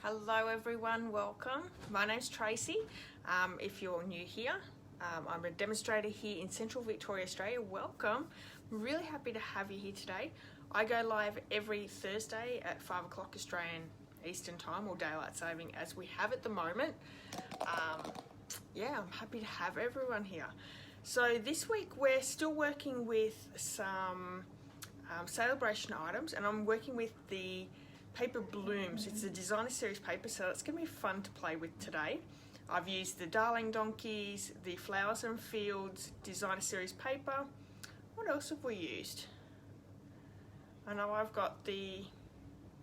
Hello everyone, welcome. My name's Tracy. If you're new here, I'm a demonstrator here in Central Victoria, Australia. Welcome. I'm really happy to have you here today. I go live every Thursday at 5 o'clock Australian Eastern Time, or Daylight Saving as we have at the moment. I'm happy to have everyone here. So this week we're still working with some SALE A BRATION items, and I'm working with the paper Blooms. It's a designer series paper, so it's going to be fun to play with today. I've used the Darling Donkeys, the Flowers and Fields designer series paper. What else have we used? I know I've got the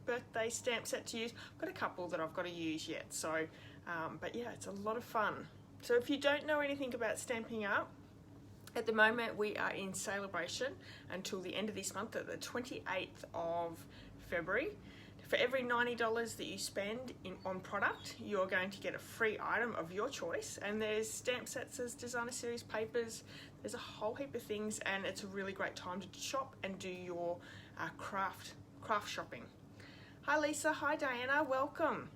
birthday stamp set to use. I've got a couple that I've got to use yet, so but yeah, it's a lot of fun. So if you don't know anything about Stampin' Up, at the moment we are in SALE A BRATION until the end of this month, at the 28th of February. For every $90 that you spend on product, you're going to get a free item of your choice. And there's stamp sets, there's designer series papers, there's a whole heap of things, and it's a really great time to shop and do your craft shopping. Hi Lisa, hi Diana, welcome.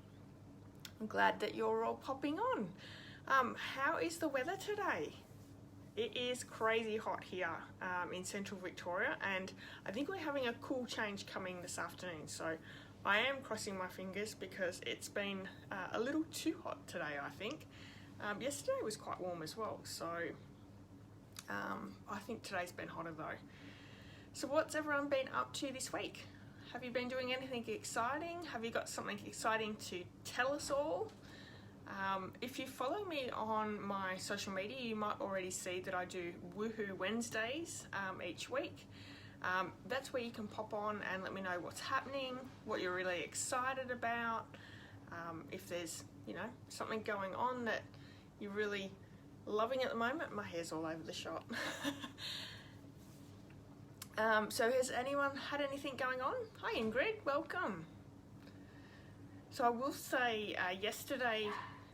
I'm glad that you're all popping on. How is the weather today? It is crazy hot here in Central Victoria, and I think we're having a cool change coming this afternoon. So I am crossing my fingers because it's been a little too hot today, I think. Yesterday was quite warm as well, so I think today's been hotter though. So what's everyone been up to this week? Have you been doing anything exciting? Have you got something exciting to tell us all? If you follow me on my social media, you might already see that I do Woohoo Wednesdays each week. That's where you can pop on and let me know what's happening, what you're really excited about, if there's, something going on that you're really loving at the moment. My hair's all over the shop. So has anyone had anything going on? Hi Ingrid, welcome. So I will say yesterday,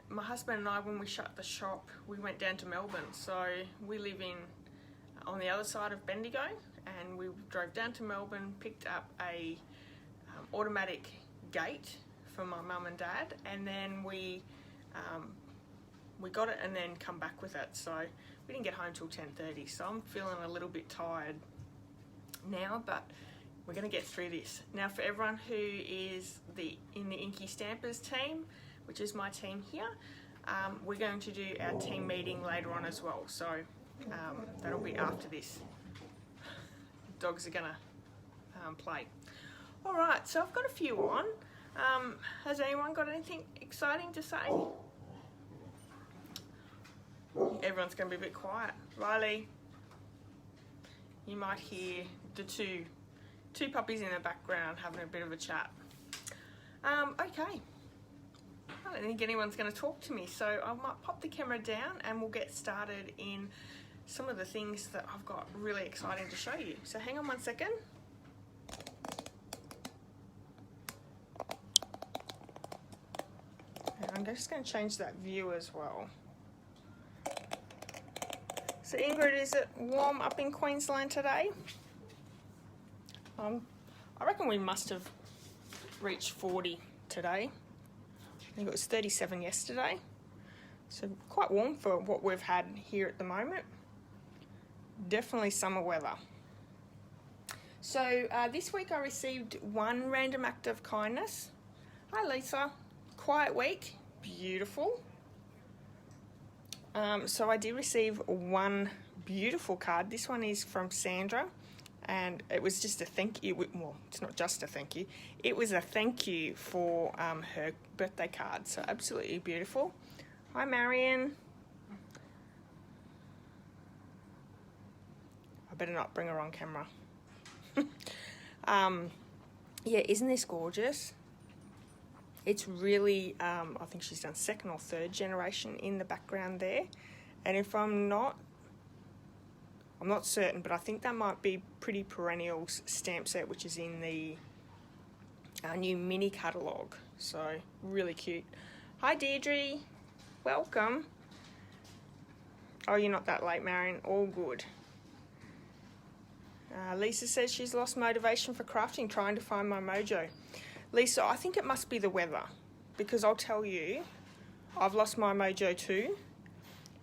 my husband and I, when we shut the shop, we went down to Melbourne. So we live on the other side of Bendigo, and we drove down to Melbourne, picked up a automatic gate for my mum and dad, and then we got it and then come back with it. So we didn't get home till 10:30. So I'm feeling a little bit tired now, but we're going to get through this. Now, for everyone who is in the Inky Stampers team, which is my team here, we're going to do our team meeting later on as well. So that'll be after this. Dogs are gonna play. All right, so I've got a few on. Has anyone got anything exciting to say? Everyone's gonna be a bit quiet. Riley, you might hear the two puppies in the background having a bit of a chat. Okay, I don't think anyone's gonna talk to me, so I might pop the camera down and we'll get started in some of the things that I've got really exciting to show you. So hang on one second. And I'm just going to change that view as well. So Ingrid, is it warm up in Queensland today? I reckon we must have reached 40 today. I think it was 37 yesterday. So quite warm for what we've had here at the moment. Definitely summer weather. So this week I received one random act of kindness. Hi Lisa, quiet week, beautiful. So I did receive one beautiful card. This one is from Sandra, and it was just a thank you. Well, it's not just a thank you. It was a thank you for her birthday card. So absolutely beautiful. Hi Marion. Better not bring her on camera. Yeah, isn't this gorgeous? It's really, I think she's done second or third generation in the background there. And if I'm not certain, but I think that might be Pretty Perennials stamp set, which is in the new mini catalogue. So really cute. Hi Deirdre, welcome. Oh, you're not that late, Marion, all good. Lisa says she's lost motivation for crafting, trying to find my mojo. Lisa, I think it must be the weather. because I'll tell you, I've lost my mojo too.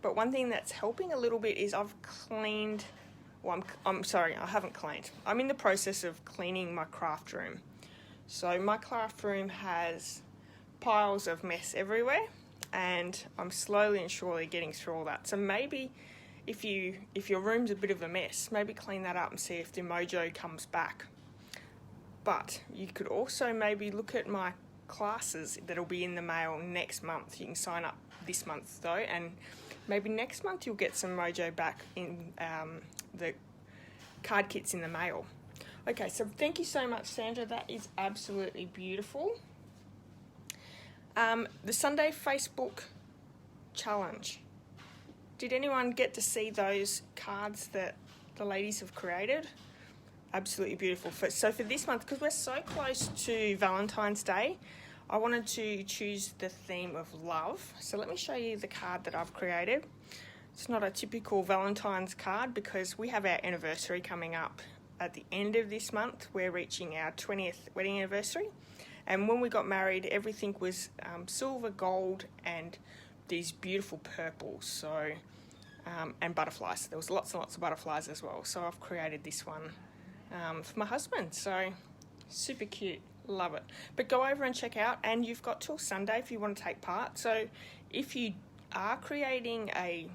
But one thing that's helping a little bit is I've cleaned, well, I'm sorry, I haven't cleaned. I'm in the process of cleaning my craft room. So my craft room has piles of mess everywhere, and I'm slowly and surely getting through all that. So maybe if your room's a bit of a mess, maybe clean that up and see if the mojo comes back. But you could also maybe look at my classes that'll be in the mail next month. You can sign up this month though, and maybe next month you'll get some mojo back in the card kits in the mail. Okay, so thank you so much, Sandra. That is absolutely beautiful. The Sunday Facebook challenge. Did anyone get to see those cards that the ladies have created? Absolutely beautiful. So for this month, because we're so close to Valentine's Day, I wanted to choose the theme of love. So let me show you the card that I've created. It's not a typical Valentine's card because we have our anniversary coming up at the end of this month. We're reaching our 20th wedding anniversary. And when we got married, everything was silver, gold, and these beautiful purples. So, and butterflies. There was lots and lots of butterflies as well. So I've created this one for my husband. So super cute. Love it. But go over and check out, and you've got till Sunday if you want to take part. So if you are creating a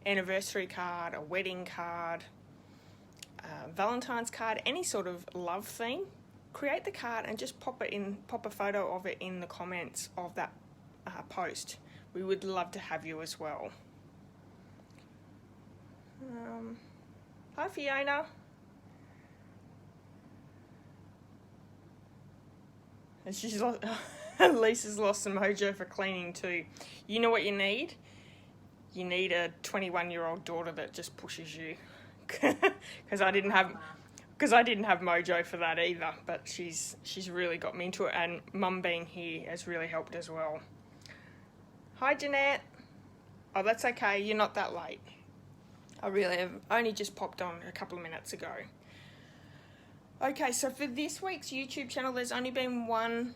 anniversary card, a wedding card, Valentine's card, any sort of love theme, create the card and just pop a photo of it in the comments of that post. We would love to have you as well. Hi Fiona. And she's lost, Lisa's lost some mojo for cleaning too. You know what you need? You need a 21-year-old daughter that just pushes you. Because I didn't have mojo for that either. But she's really got me into it, and Mum being here has really helped as well. Hi Jeanette. Oh, that's okay. You're not that late. I really have only just popped on a couple of minutes ago. Okay, so for this week's YouTube channel, there's only been one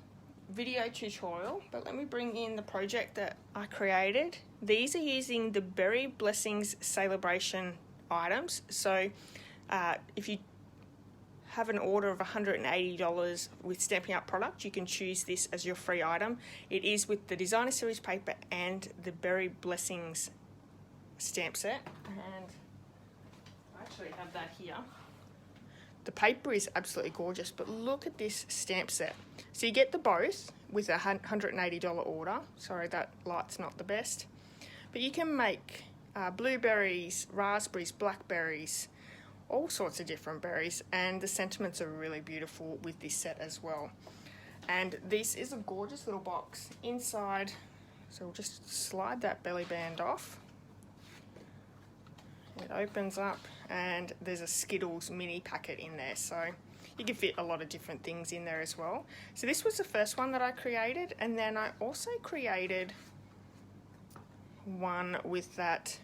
video tutorial, but let me bring in the project that I created. These are using the Berry Blessings Celebration items. So if you have an order of $180 with Stampin' Up product, you can choose this as your free item. It is with the Designer Series paper and the Berry Blessings stamp set. And I actually have that here. The paper is absolutely gorgeous, but look at this stamp set. So you get the both with a $180 order. Sorry, that light's not the best. But you can make blueberries, raspberries, blackberries, all sorts of different berries, and the sentiments are really beautiful with this set as well. And this is a gorgeous little box inside. So we'll just slide that belly band off. It opens up and there's a Skittles mini packet in there, so you can fit a lot of different things in there as well. So this was the first one that I created, and then I also created one with that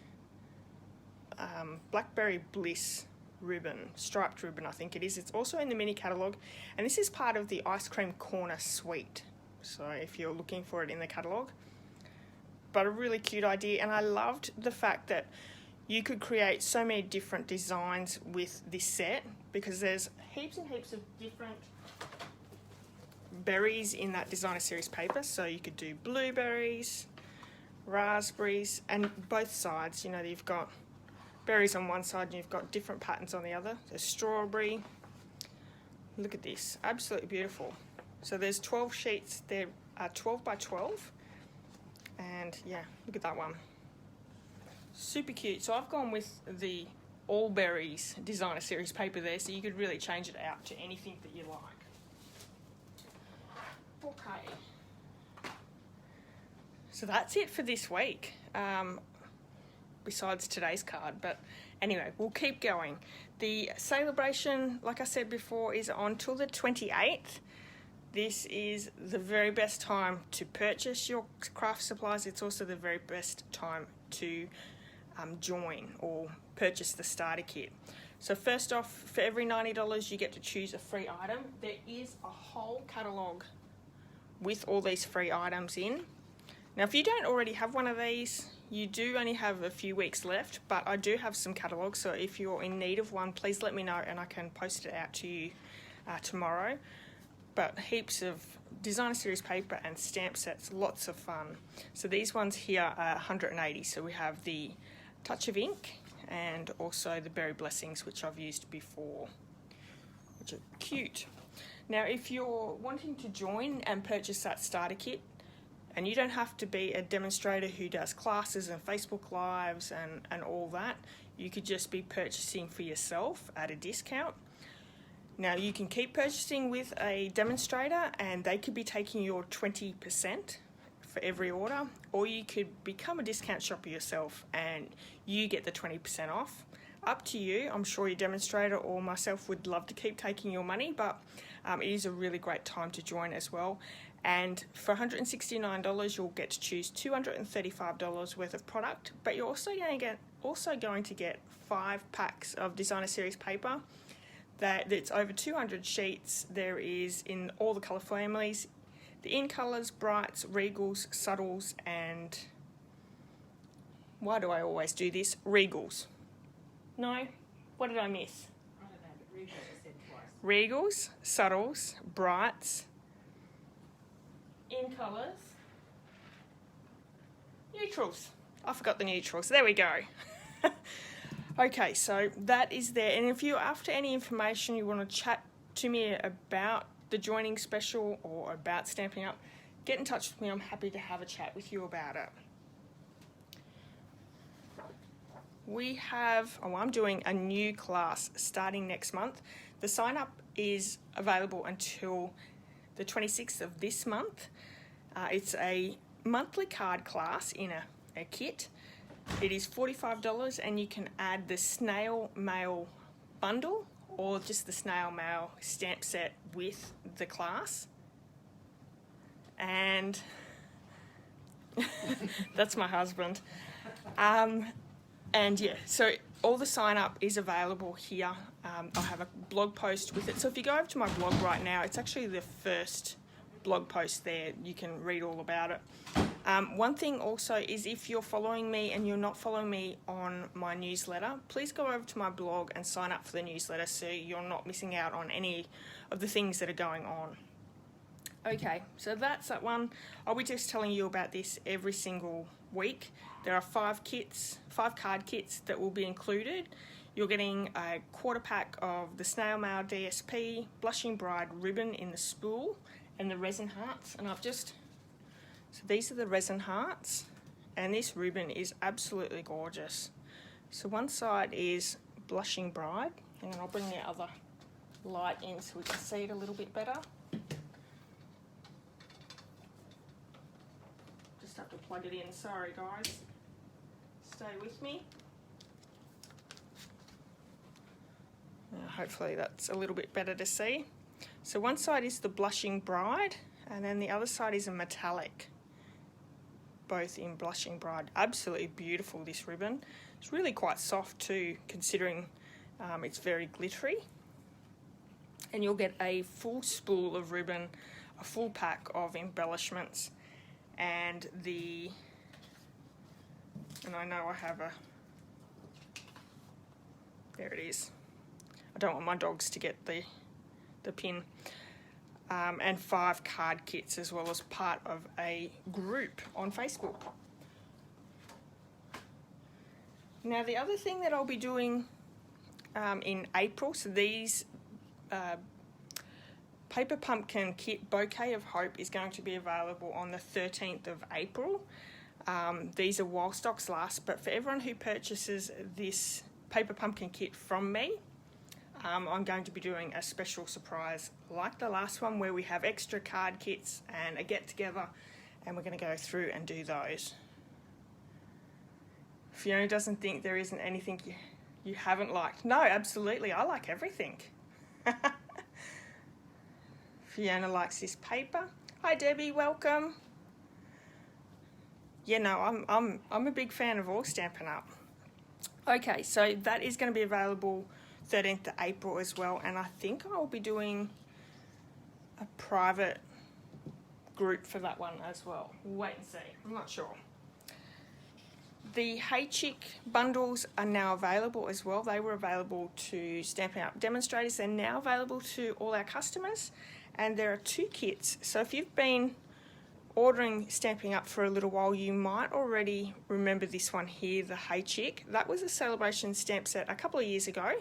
Blackberry Bliss ribbon, striped ribbon I think it is. It's also in the mini catalogue, and this is part of the Ice Cream Corner suite, so if you're looking for it in the catalogue. But a really cute idea, and I loved the fact that you could create so many different designs with this set, because there's heaps and heaps of different berries in that Designer Series paper. So you could do blueberries, raspberries, and both sides, you know, you've got berries on one side and you've got different patterns on the other. There's strawberry. Look at this, absolutely beautiful. So there's 12 sheets, they're 12 by 12, and yeah, look at that one. Super cute. So I've gone with the All Berries Designer Series paper there, so you could really change it out to anything that you like. Okay. So that's it for this week, besides today's card. But anyway, we'll keep going. The celebration, like I said before, is on till the 28th. This is the very best time to purchase your craft supplies. It's also the very best time to join or purchase the starter kit. So first off, for every $90 you get to choose a free item. There is a whole catalogue with all these free items in. Now, if you don't already have one of these, you do only have a few weeks left, but I do have some catalogues, so if you're in need of one, please let me know and I can post it out to you tomorrow. But heaps of designer series paper and stamp sets, lots of fun. So these ones here are 180, so we have the Touch of Ink and also the Berry Blessings, which I've used before, which are cute. Now, if you're wanting to join and purchase that starter kit, and you don't have to be a demonstrator who does classes and Facebook Lives and all that, you could just be purchasing for yourself at a discount. Now, you can keep purchasing with a demonstrator and they could be taking your 20% for every order, or you could become a discount shopper yourself and you get the 20% off. Up to you. I'm sure your demonstrator or myself would love to keep taking your money, but it is a really great time to join as well. And for $169, you'll get to choose $235 worth of product, but you're also going to get 5 packs of designer series paper. That's over 200 sheets. There is in all the colour families, the In Colours, Brights, Regals, Subtles, and why do I always do this? Regals. No? What did I miss? I don't know, but Regals I said twice. Regals, Subtles, Brights, In Colours, Neutrals. I forgot the neutrals. There we go. Okay, so that is there. And if you're after any information, you want to chat to me about the joining special or about Stampin' Up, get in touch with me. I'm happy to have a chat with you about it. I'm doing a new class starting next month. The sign up is available until the 26th of this month. It's a monthly card class in a kit. It is $45 and you can add the snail mail bundle or just the snail mail stamp set with the class. And that's my husband. And yeah, so all the sign up is available here. I'll have a blog post with it. So if you go over to my blog right now, it's actually the first blog post there. You can read all about it. One thing also is if you're following me and you're not following me on my newsletter, please go over to my blog and sign up for the newsletter so you're not missing out on any of the things that are going on. Okay, so that's that one. I'll be just telling you about this every single week. There are 5 card kits that will be included. You're getting a quarter pack of the Snail Mail DSP, Blushing Bride ribbon in the spool, and the resin hearts. And so these are the resin hearts, and this ribbon is absolutely gorgeous. So one side is Blushing Bride, and then I'll bring the other light in so we can see it a little bit better. Just have to plug it in, sorry guys. Stay with me. Now, hopefully that's a little bit better to see. So one side is the Blushing Bride, and then the other side is a metallic, both in Blushing Bride. Absolutely beautiful, this ribbon. It's really quite soft too, considering it's very glittery. And you'll get a full spool of ribbon, a full pack of embellishments, and I know I have there it is. I don't want my dogs to get the pin. And 5 card kits as well as part of a group on Facebook. Now the other thing that I'll be doing in April, so these Paper Pumpkin Kit Bouquet of Hope is going to be available on the 13th of April. These are while stocks last, but for everyone who purchases this Paper Pumpkin Kit from me, I'm going to be doing a special surprise like the last one where we have extra card kits and a get together, and we're going to go through and do those. Fiona doesn't think there isn't anything you haven't liked. No, absolutely, I like everything. Fiona likes this paper. Hi Debbie, welcome. Yeah, no, I'm a big fan of all Stampin' Up. Okay, so that is going to be available 13th of April as well, and I think I'll be doing a private group for that one as well. We'll wait and see. I'm not sure. The Hey Chick bundles are now available as well. They were available to Stampin' Up demonstrators. They're now available to all our customers, and there are 2 kits. So if you've been ordering Stampin' Up for a little while, you might already remember this one here, the Hey Chick. That was a celebration stamp set a couple of years ago.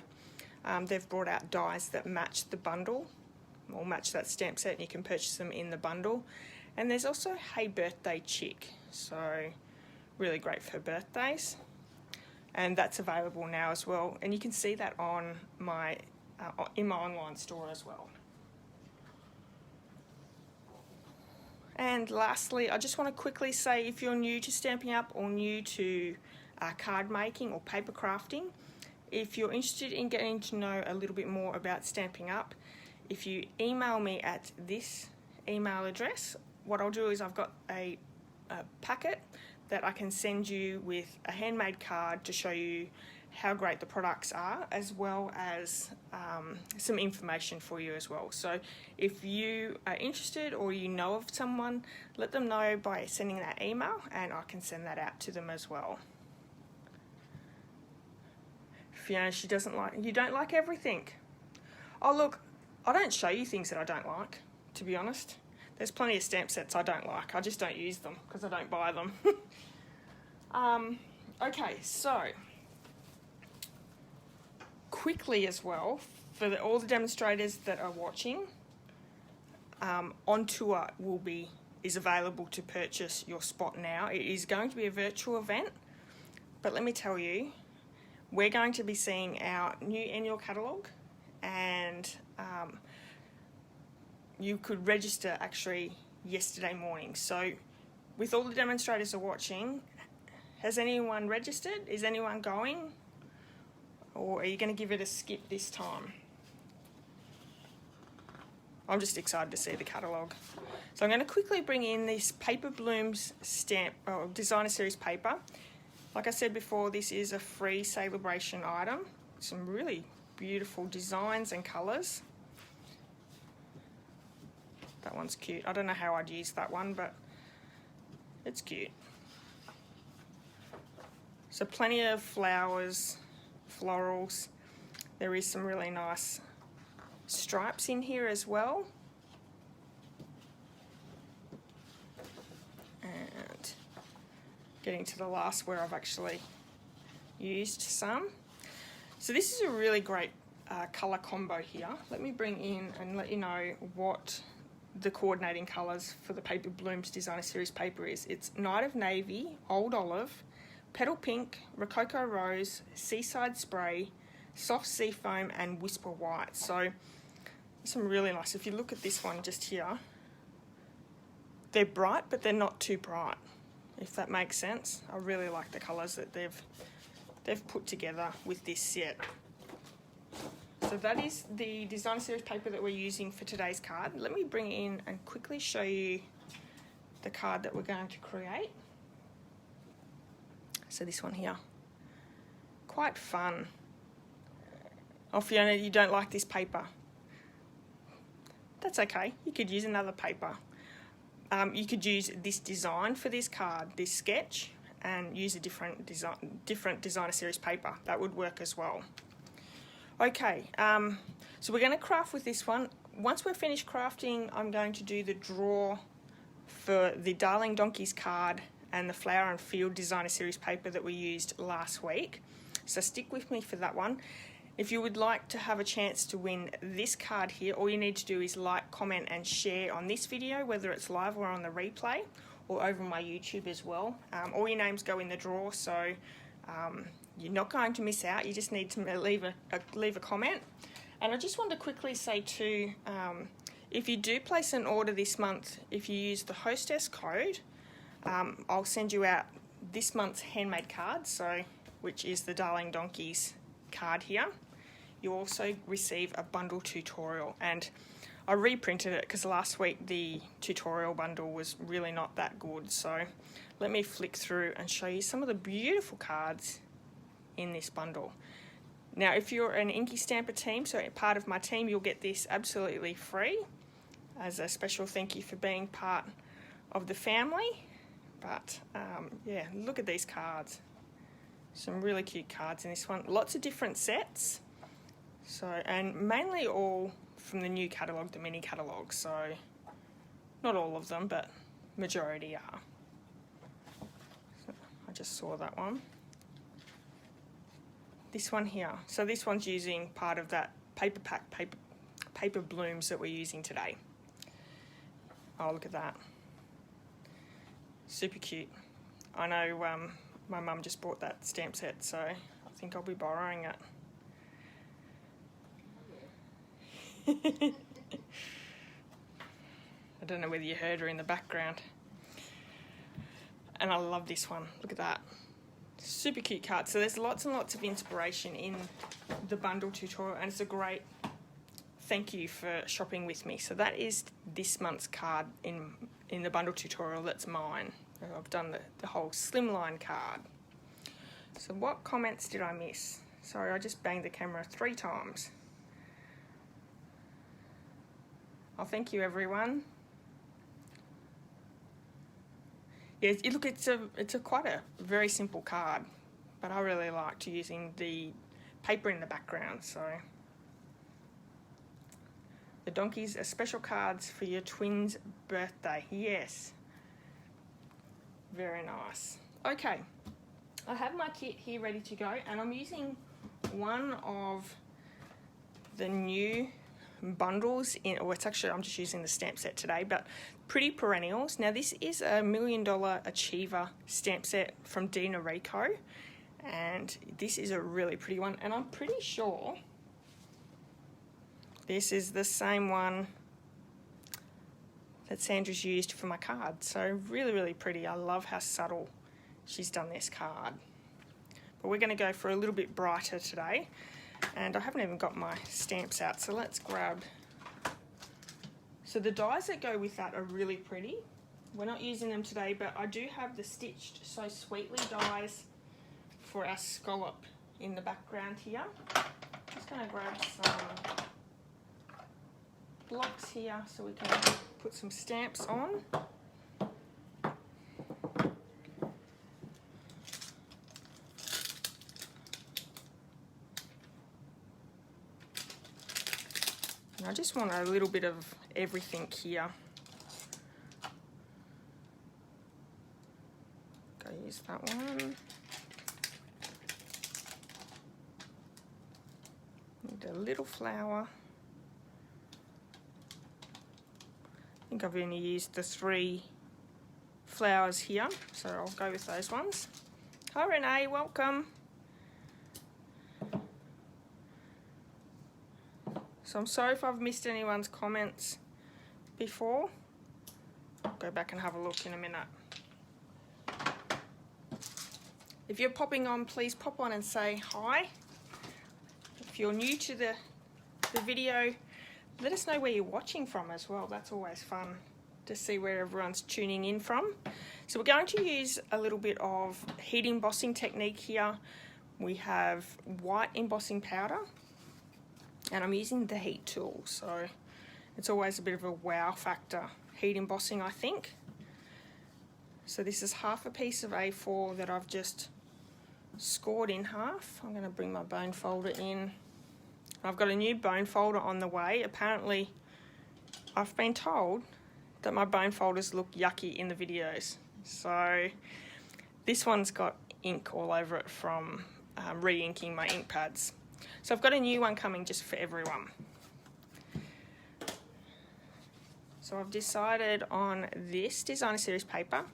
They've brought out dies that match the bundle, or match that stamp set, and you can purchase them in the bundle. And there's also Hey Birthday Chick, so really great for birthdays, and that's available now as well, and you can see that on my in my online store as well. And lastly, I just want to quickly say, if you're new to Stampin' Up or new to card making or paper crafting, if you're interested in getting to know a little bit more about Stampin' Up, if you email me at this email address, what I'll do is I've got a packet that I can send you with a handmade card to show you how great the products are, as well as some information for you as well. So if you are interested or you know of someone, let them know by sending that email, and I can send that out to them as well. Fiona, she doesn't like, you don't like everything. Oh look, I don't show you things that I don't like, to be honest. There's plenty of stamp sets I don't like. I just don't use them because I don't buy them. Okay, so quickly as well, for all the demonstrators that are watching, On Tour is available to purchase your spot now. It is going to be a virtual event, but let me tell you, we're going to be seeing our new annual catalogue, and you could register actually yesterday morning. So with all the demonstrators are watching, has anyone registered? Is anyone going? Or are you going to give it a skip this time? I'm just excited to see the catalogue. So I'm going to quickly bring in this Paper Blooms stamp, designer series paper. Like I said before, this is a free celebration item. Some really beautiful designs and colours. That one's cute. I don't know how I'd use that one, but it's cute. So plenty of flowers, florals. There is some really nice stripes in here as well. And getting to the last where I've actually used some. So this is a really great colour combo here. Let me bring in and let you know what the coordinating colours for the Paper Blooms Designer Series paper is. It's Night of Navy, Old Olive, Petal Pink, Rococo Rose, Seaside Spray, Soft Sea Foam, and Whisper White. So some really nice. If you look at this one just here, they're bright, but they're not too bright, if that makes sense. I really like the colours that they've put together with this set. So that is the designer series paper that we're using for today's card. Let me bring it in and quickly show you the card that we're going to create. So this one here, quite fun. Oh, Fiona, you don't like this paper. That's okay, you could use another paper. You could use this design for this card, this sketch, and use a different designer series paper. That would work as well. Okay, so we're going to craft with this one. Once we're finished crafting, I'm going to do the draw for the Darling Donkeys card and the Flower and Field Designer Series paper that we used last week. So stick with me for that one. If you would like to have a chance to win this card here, all you need to do is like, comment and share on this video, whether it's live or on the replay, or over my YouTube as well. All your names go in the draw, so you're not going to miss out. You just need to leave a comment. And I just want to quickly say too, if you do place an order this month, if you use the hostess code, I'll send you out this month's handmade card, which is the Darling Donkeys card here. You also receive a bundle tutorial, and I reprinted it because last week the tutorial bundle was really not that good. So let me flick through and show you some of the beautiful cards in this bundle. Now, if you're an Inky Stamper team, so part of my team, you'll get this absolutely free as a special thank you for being part of the family. But yeah, look at these cards. Some really cute cards in this one. Lots of different sets. So, and mainly all from the new catalogue, the mini catalogue. So, not all of them, but majority are. So I just saw that one. This one here. So this one's using part of that paper pack, paper blooms that we're using today. Oh, look at that. Super cute. I know my mum just bought that stamp set, so I think I'll be borrowing it. I don't know whether you heard her in the background. And I love this one. Look at that. Super cute card. So there's lots and lots of inspiration in the bundle tutorial, and it's a great thank you for shopping with me. So that is this month's card in the bundle tutorial. That's mine. I've done the whole slimline card. So what comments did I miss? Sorry, I just banged the camera 3 times. Oh, thank you everyone. Yeah, look, it's quite a very simple card, but I really liked using the paper in the background. So the donkeys are special cards for your twin's birthday. Yes, very nice. Okay, I have my kit here ready to go, and I'm using one of the new bundles in, or it's actually, I'm just using the stamp set today, but Pretty Perennials. Now this is a $1 Million Achiever stamp set from Dina Rico, and this is a really pretty one, and I'm pretty sure this is the same one that Sandra's used for my card. So really, really pretty. I love how subtle she's done this card. But we're going to go for a little bit brighter today, and I haven't even got my stamps out, so let's grab. So the dies that go with that are really pretty. We're not using them today, but I do have the Stitched So Sweetly dies for our scallop in the background here. Just going to grab some blocks here so we can put some stamps on. And I just want a little bit of everything here. Go use that one. Need a little flower. I think I've only used the 3 flowers here, so I'll go with those ones. Hi Renee, welcome. So I'm sorry if I've missed anyone's comments before. I'll go back and have a look in a minute. If you're popping on, please pop on and say hi. If you're new to the video, let us know where you're watching from as well. That's always fun to see where everyone's tuning in from. So we're going to use a little bit of heat embossing technique here. We have white embossing powder, and I'm using the heat tool, so it's always a bit of a wow factor, heat embossing, I think. So this is half a piece of A4 that I've just scored in half. I'm going to bring my bone folder in. I've got a new bone folder on the way. Apparently, I've been told that my bone folders look yucky in the videos. So this one's got ink all over it from re-inking my ink pads. So I've got a new one coming just for everyone. So I've decided on this designer series paper,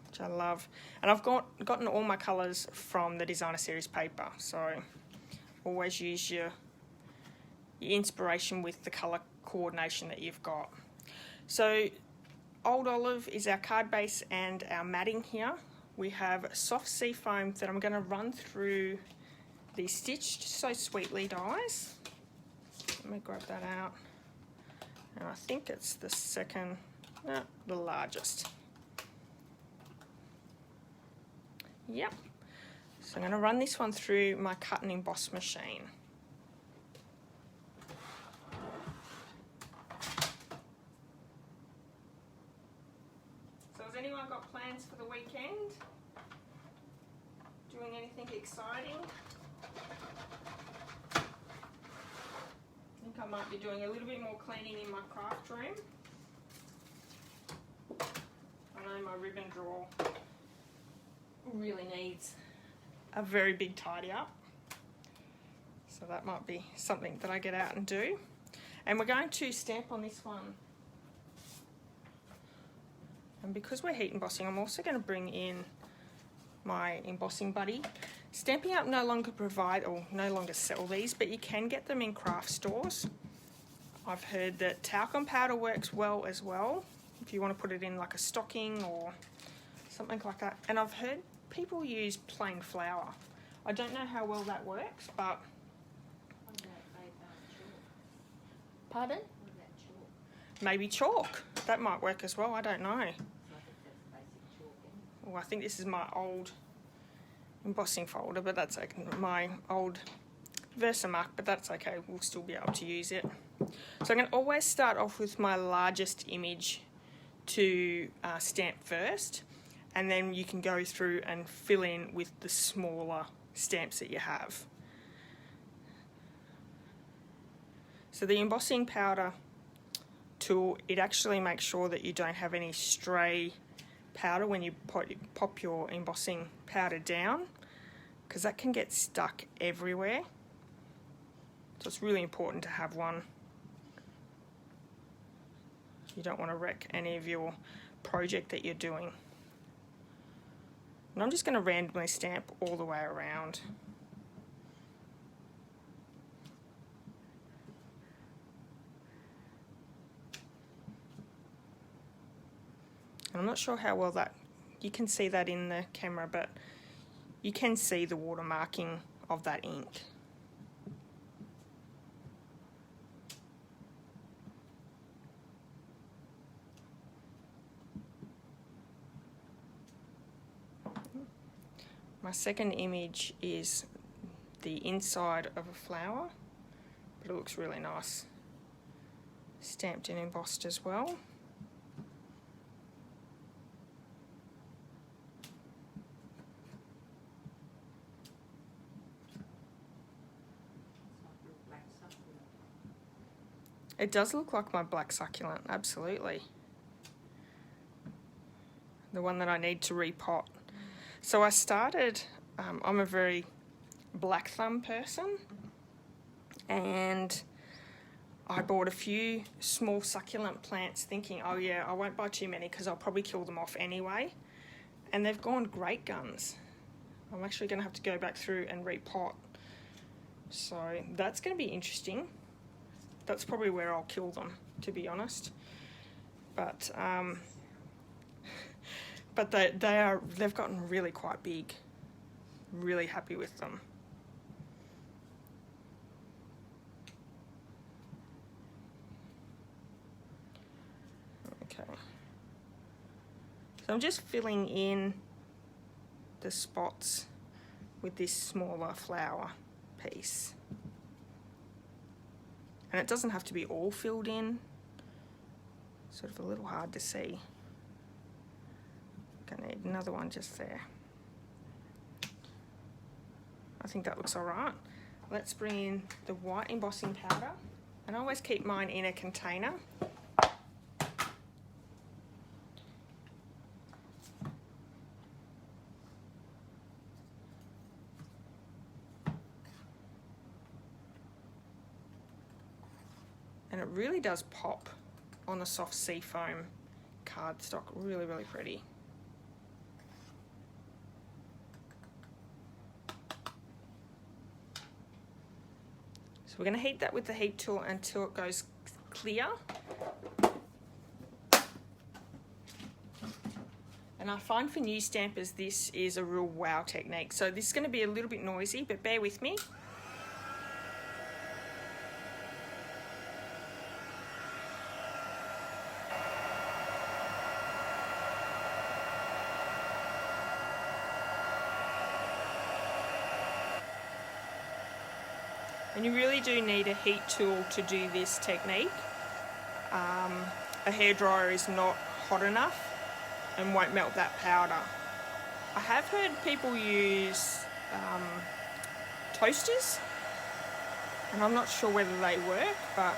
which I love. And I've gotten all my colours from the designer series paper. So always use your inspiration with the colour coordination that you've got. So Old Olive is our card base and our matting here. We have soft sea foam that I'm going to run through the Stitched So Sweetly dies. Let me grab that out. And I think it's the second, no, the largest. Yep. So I'm going to run this one through my cut and emboss machine. anyone got plans for the weekend? Doing anything exciting? I think I might be doing a little bit more cleaning in my craft room. I know my ribbon drawer really needs a very big tidy up. So that might be something that I get out and do. And we're going to stamp on this one. And because we're heat embossing, I'm also going to bring in my embossing buddy. Stampin' Up no longer provide or no longer sell these, but you can get them in craft stores. I've heard that talcum powder works well as well, if you want to put it in like a stocking or something like that. And I've heard people use plain flour. I don't know how well that works, but... What about chalk? Pardon? What about chalk? Maybe chalk. That might work as well, I don't know. I think that's basic chalk, isn't it? Well, I think this is my old embossing folder, but that's okay. My old Versamark, but that's okay. We'll still be able to use it. So I'm going to always start off with my largest image to stamp first, and then you can go through and fill in with the smaller stamps that you have. So the embossing powder tool, it actually makes sure that you don't have any stray powder when you pop your embossing powder down, because that can get stuck everywhere. So it's really important to have one. You don't want to wreck any of your project that you're doing. And I'm just going to randomly stamp all the way around. I'm not sure how well that, you can see that in the camera, but you can see the watermarking of that ink. My second image is the inside of a flower, but it looks really nice. Stamped and embossed as well. It does look like my black succulent, absolutely. The one that I need to repot. So I started, I'm a very black thumb person, and I bought a few small succulent plants thinking, oh yeah, I won't buy too many because I'll probably kill them off anyway. And they've gone great guns. I'm actually going to have to go back through and repot. So that's going to be interesting. That's probably where I'll kill them, to be honest. But they've gotten really quite big. Really happy with them. Okay. So I'm just filling in the spots with this smaller flower piece. And it doesn't have to be all filled in. Sort of a little hard to see. Gonna need another one just there. I think that looks alright. Let's bring in the white embossing powder. And I always keep mine in a container. And it really does pop on the soft seafoam cardstock. Really, really pretty. So we're going to heat that with the heat tool until it goes clear. And I find for new stampers this is a real wow technique. So this is going to be a little bit noisy, but bear with me. And you really do need a heat tool to do this technique. A hairdryer is not hot enough. and won't melt that powder. I have heard people use toasters, and I'm not sure whether they work, but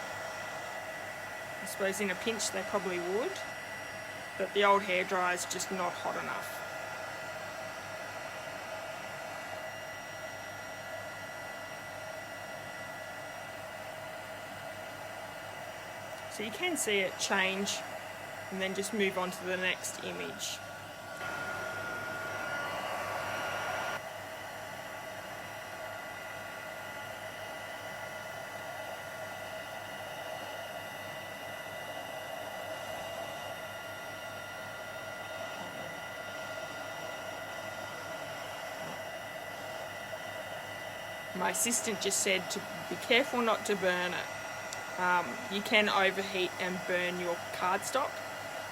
I suppose in a pinch they probably would. But the old hairdryer is just not hot enough. So you can see it change and then just move on to the next image. My assistant just said to be careful not to burn it. You can overheat and burn your cardstock.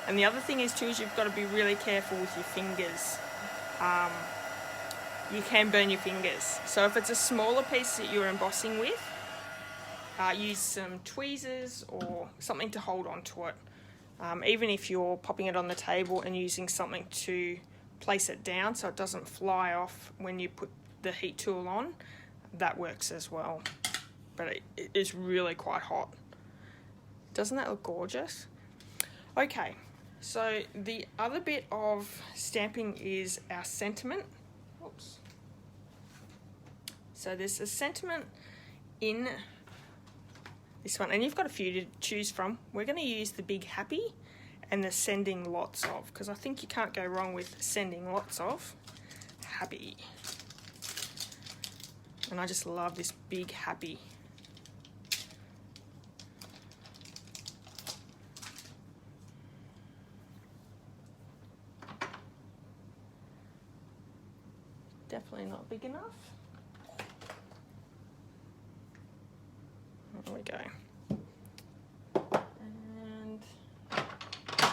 And the other thing is too is you've got to be really careful with your fingers. You can burn your fingers. So if it's a smaller piece that you're embossing with, use some tweezers or something to hold on to it. Even if you're popping it on the table and using something to place it down so it doesn't fly off when you put the heat tool on, that works as well. But it is really quite hot. Doesn't that look gorgeous? Okay, so the other bit of stamping is our sentiment. Oops. So there's a sentiment in this one, and you've got a few to choose from. We're going to use the big happy and the sending lots of, because I think you can't go wrong with sending lots of. Happy. And I just love this big happy. Definitely not big enough. There we go. And I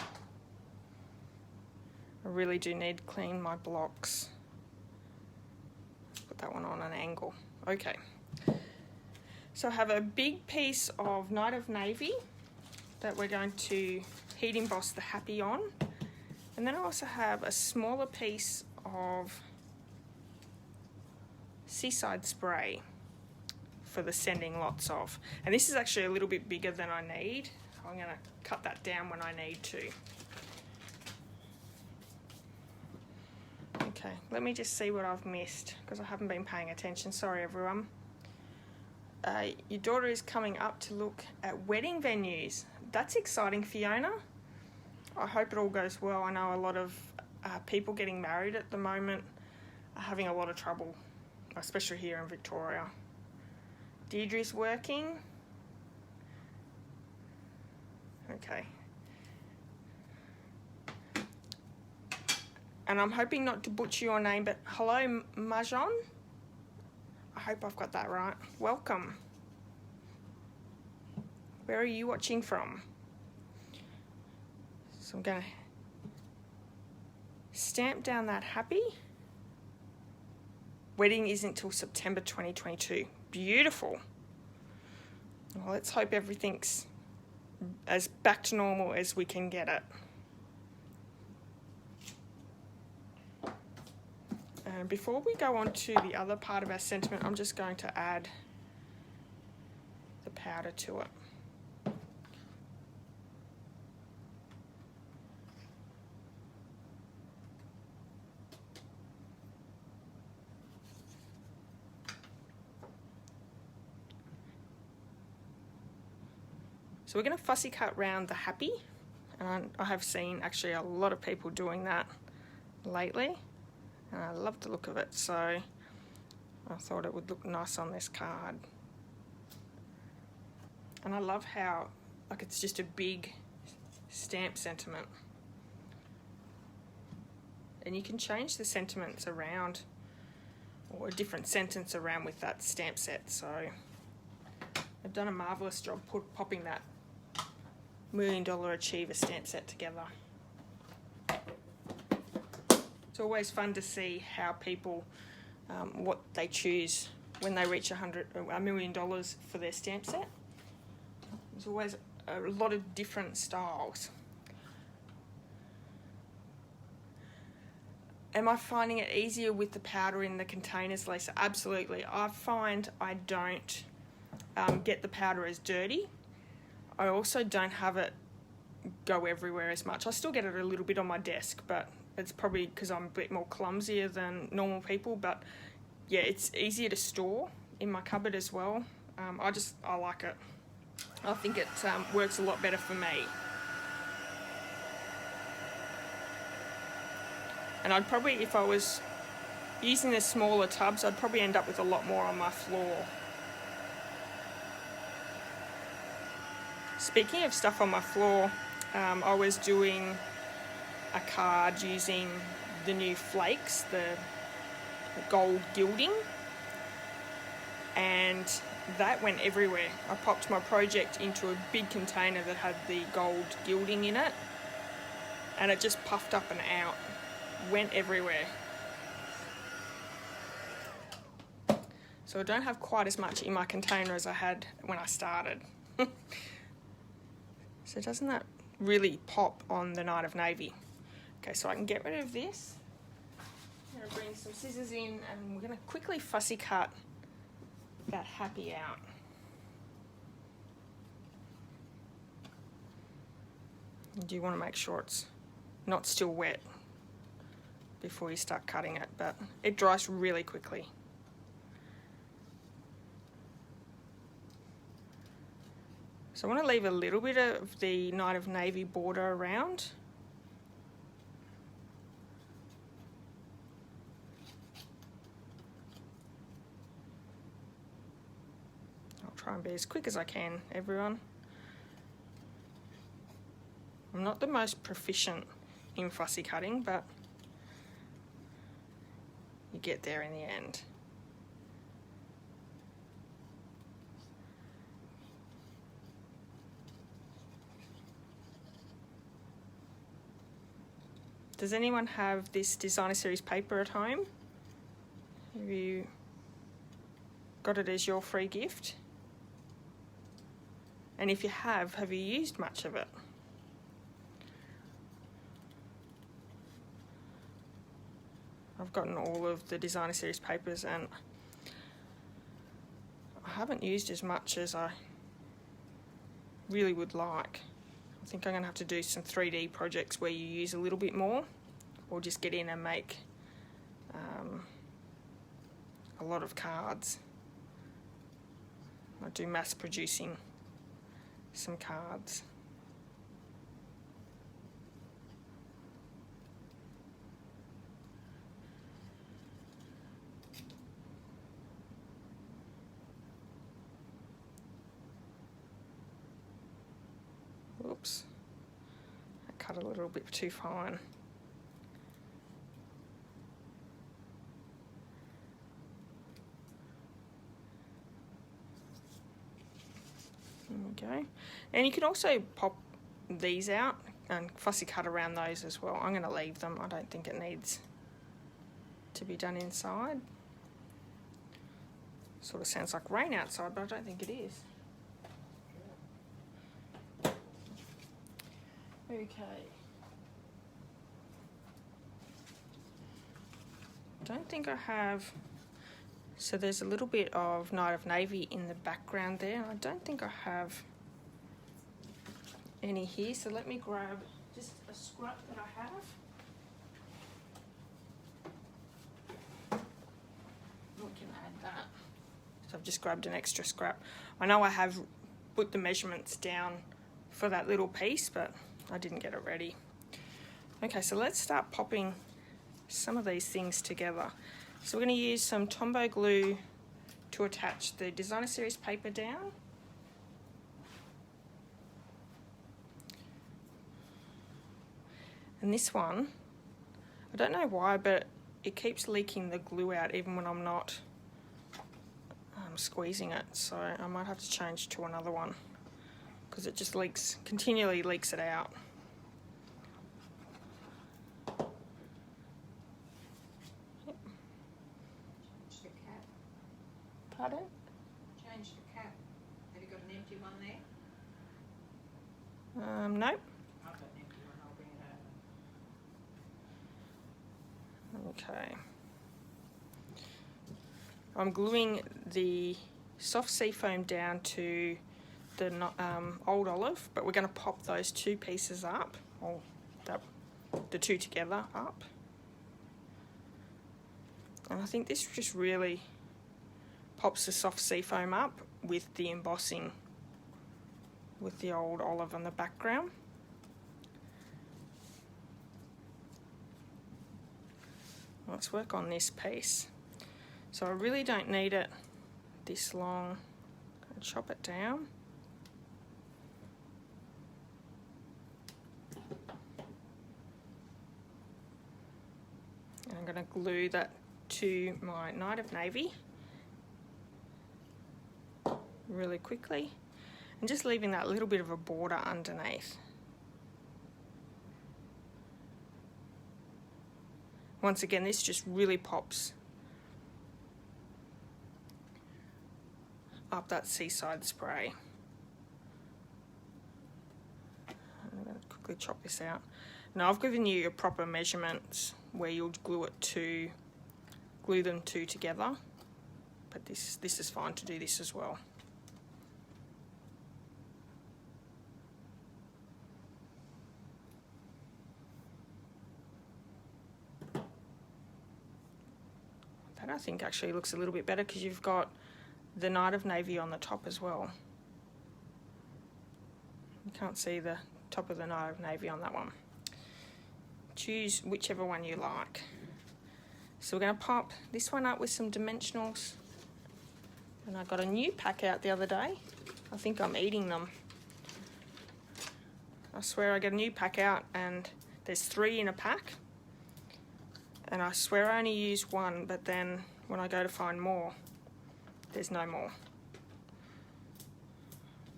really do need to clean my blocks. Put that one on an angle. Okay. So I have a big piece of Night of Navy that we're going to heat emboss the happy on. And then I also have a smaller piece of Seaside Spray for the sending lots of. And this is actually a little bit bigger than I need. I'm going to cut that down when I need to. Okay, let me just see what I've missed because I haven't been paying attention. Sorry, everyone. Your daughter is coming up to look at wedding venues. That's exciting, Fiona. I hope it all goes well. I know a lot of people getting married at the moment are having a lot of trouble, especially here in Victoria. Deirdre's working. Okay. And I'm hoping not to butcher your name, but hello, Majon. I hope I've got that right. Welcome. Where are you watching from? So I'm going to stamp down that happy. Wedding isn't till September 2022. Beautiful. Well, let's hope everything's as back to normal as we can get it. And before we go on to the other part of our sentiment, I'm just going to add the powder to it. So we're going to fussy cut round the happy, and I have seen actually a lot of people doing that lately, and I love the look of it, so I thought it would look nice on this card. And I love how, like, it's just a big stamp sentiment, and you can change the sentiments around, or a different sentence around with that stamp set. So they've done a marvellous job popping that $1 Million Achiever stamp set together. It's always fun to see how people, what they choose when they reach $1 million for their stamp set. There's always a lot of different styles. Am I finding it easier with the powder in the containers, Lisa? Absolutely. I find I don't get the powder as dirty. I also don't have it go everywhere as much. I still get it a little bit on my desk, but it's probably because I'm a bit more clumsier than normal people. But yeah, it's easier to store in my cupboard as well. I like it. I think it works a lot better for me. And I'd probably, if I was using the smaller tubs, I'd probably end up with a lot more on my floor. Speaking of stuff on my floor, I was doing a card using the new flakes, the gold gilding, and that went everywhere. I popped my project into a big container that had the gold gilding in it, and it just puffed up and out, went everywhere. So I don't have quite as much in my container as I had when I started. So doesn't that really pop on the Night of Navy? Okay, so I can get rid of this. I'm going to bring some scissors in and we're going to quickly fussy cut that happy out. You do want to make sure it's not still wet before you start cutting it, but it dries really quickly. So I want to leave a little bit of the Night of Navy border around. I'll try and be as quick as I can, everyone. I'm not the most proficient in fussy cutting, but you get there in the end. Does anyone have this designer series paper at home? Have you got it as your free gift? And if you have you used much of it? I've gotten all of the designer series papers and I haven't used as much as I really would like. I think I'm going to have to do some 3D projects where you use a little bit more, or just get in and make a lot of cards. I do mass producing some cards. Oops, I cut a little bit too fine. There we go. And you can also pop these out and fussy cut around those as well. I'm going to leave them. I don't think it needs to be done inside. Sort of sounds like rain outside, but I don't think it is. Okay. Don't think I have. So there's a little bit of Night of Navy in the background there. I don't think I have any here. So let me grab just a scrap that I have. We can add that. So I've just grabbed an extra scrap. I know I have put the measurements down for that little piece, but I didn't get it ready. Okay, so let's start popping some of these things together. So we're going to use some Tombow glue to attach the designer series paper down. And this one, I don't know why, but it keeps leaking the glue out even when I'm not squeezing it. So I might have to change to another one because it just leaks, continually leaks it out. Pardon? Change the cap. Have you got an empty one there? Nope. I've got an empty one, I'll bring it over. Let me Okay. I'm gluing the soft seafoam down to the old olive, but we're going to pop those two pieces up, or the two together up. And I think this just really pops the soft seafoam up with the embossing with the old olive on the background. Let's work on this piece. So I really don't need it this long. I'll chop it down. And I'm going to glue that to my Night of Navy really quickly, and just leaving that little bit of a border underneath. Once again, this just really pops up that seaside spray. I'm going to quickly chop this out. Now I've given you your proper measurements where you'll glue them two together, but this is fine to do this as well. That I think actually looks a little bit better because you've got the Night of Navy on the top as well. You can't see the top of the Night of Navy on that one. Choose whichever one you like. So we're going to pop this one up with some dimensionals. And I got a new pack out the other day. I think I'm eating them. I swear I get a new pack out and there's 3 in a pack. And I swear I only use one, but then when I go to find more, there's no more.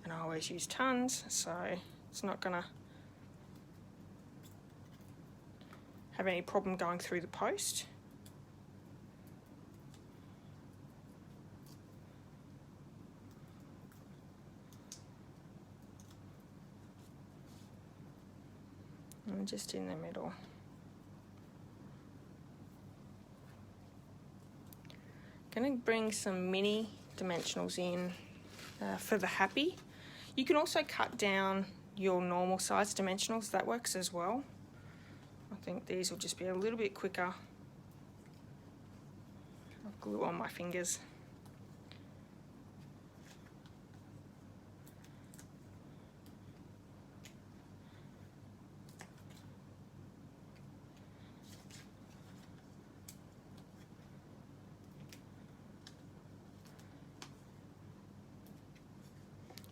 And I always use tons, so it's not gonna have any problem going through the post. And just in the middle. Going to bring some mini dimensionals in for the happy. You can also cut down your normal size dimensionals, that works as well. I think these will just be a little bit quicker. I'll glue on my fingers.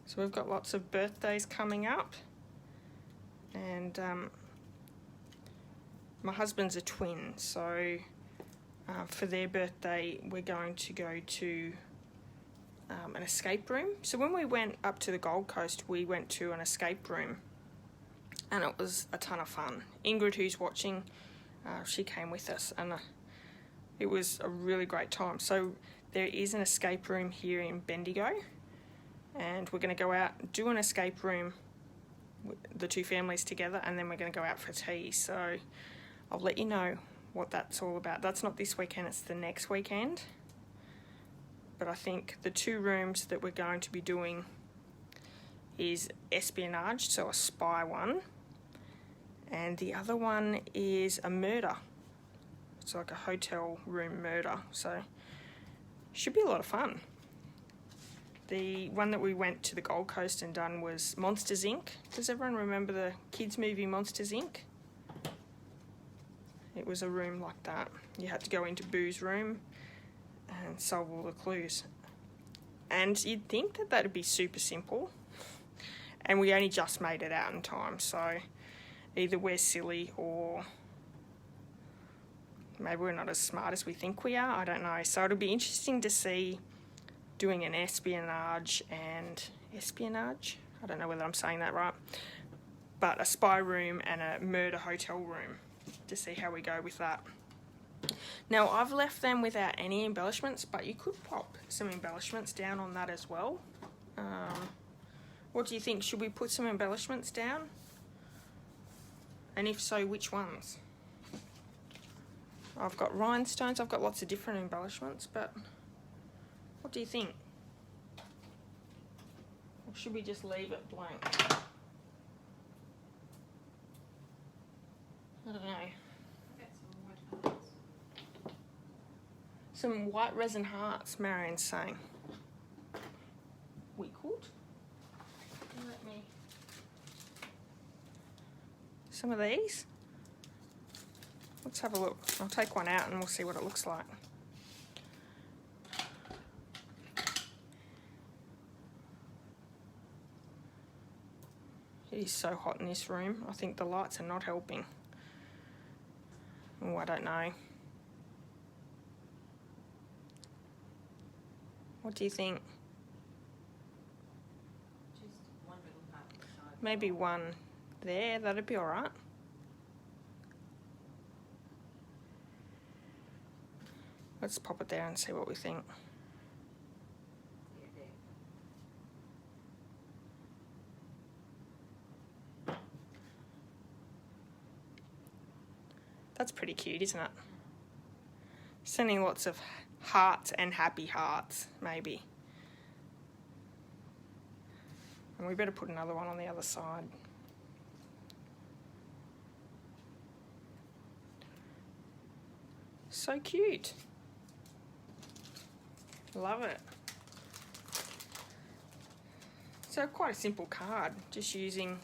So we've got lots of birthdays coming up, and my husband's a twin, so for their birthday we're going to go to an escape room. So when we went up to the Gold Coast, we went to an escape room and it was a ton of fun. Ingrid, who's watching, she came with us, and it was a really great time. So there is an escape room here in Bendigo, and we're going to go out and do an escape room with the two families together, and then we're going to go out for tea. So I'll let you know what that's all about. That's not this weekend, it's the next weekend. But I think the 2 rooms that we're going to be doing is espionage, so a spy one, and the other one is a murder. It's like a hotel room murder, so should be a lot of fun. The one that we went to the Gold Coast and done was Monsters Inc. Does everyone remember the kids movie Monsters Inc? It was a room like that. You had to go into Boo's room and solve all the clues. And you'd think that that'd be super simple. And we only just made it out in time, so either we're silly or maybe we're not as smart as we think we are, I don't know. So it'll be interesting to see doing an espionage, I don't know whether I'm saying that right, but a spy room and a murder hotel room, to see how we go with that. Now I've left them without any embellishments, but you could pop some embellishments down on that as well. What do you think? Should we put some embellishments down? And if so, which ones? I've got rhinestones. I've got lots of different embellishments, but what do you think? Or should we just leave it blank? I don't know. Some white resin hearts, Marion's saying. We could. Let me. Some of these. Let's have a look. I'll take one out and we'll see what it looks like. It is so hot in this room. I think the lights are not helping. Oh, I don't know. What do you think? Just one little part inside. Maybe one there, that'd be alright. Let's pop it there and see what we think. Yeah, there. That's pretty cute, isn't it? Sending lots of hearts and happy hearts, maybe. And we better put another one on the other side. So cute. Love it. So quite a simple card, just using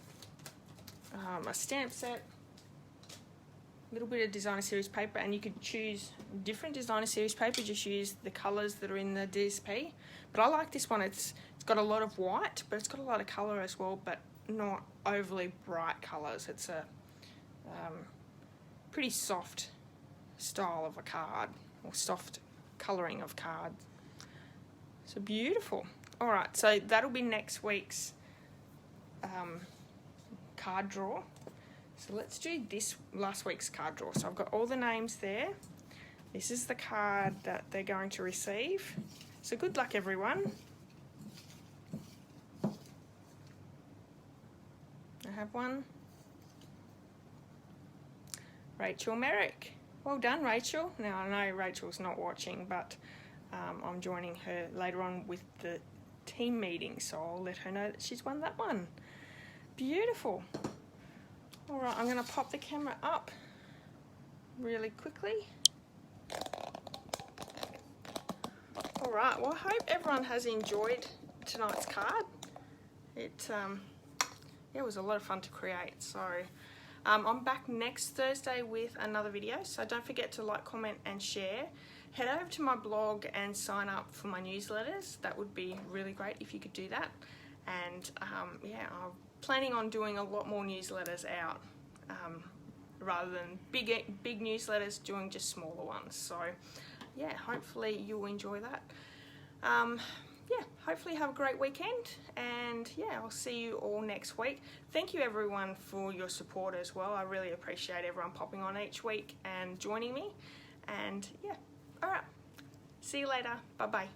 a stamp set, a little bit of designer series paper, and you could choose different designer series paper, just use the colours that are in the DSP. But I like this one. It's got a lot of white, but it's got a lot of colour as well, but not overly bright colours. It's a pretty soft style of a card, or soft colouring of card. So beautiful. Alright, so that'll be next week's card draw. So let's do this last week's card draw. So I've got all the names there. This is the card that they're going to receive. So good luck, everyone. I have one. Rachael Merrick. Well done, Rachel. Now, I know Rachel's not watching, but I'm joining her later on with the team meeting, so I'll let her know that she's won that one. Beautiful. All right, I'm going to pop the camera up really quickly. All right, well, I hope everyone has enjoyed tonight's card. It was a lot of fun to create. So I'm back next Thursday with another video, so don't forget to like, comment and share. Head over to my blog and sign up for my newsletters. That would be really great if you could do that. And yeah, I'm planning on doing a lot more newsletters out, rather than big newsletters, doing just smaller ones. So yeah, hopefully you'll enjoy that. Yeah, hopefully have a great weekend, and yeah, I'll see you all next week. Thank you everyone for your support as well. I really appreciate everyone popping on each week and joining me. And yeah, all right, see you later. Bye bye.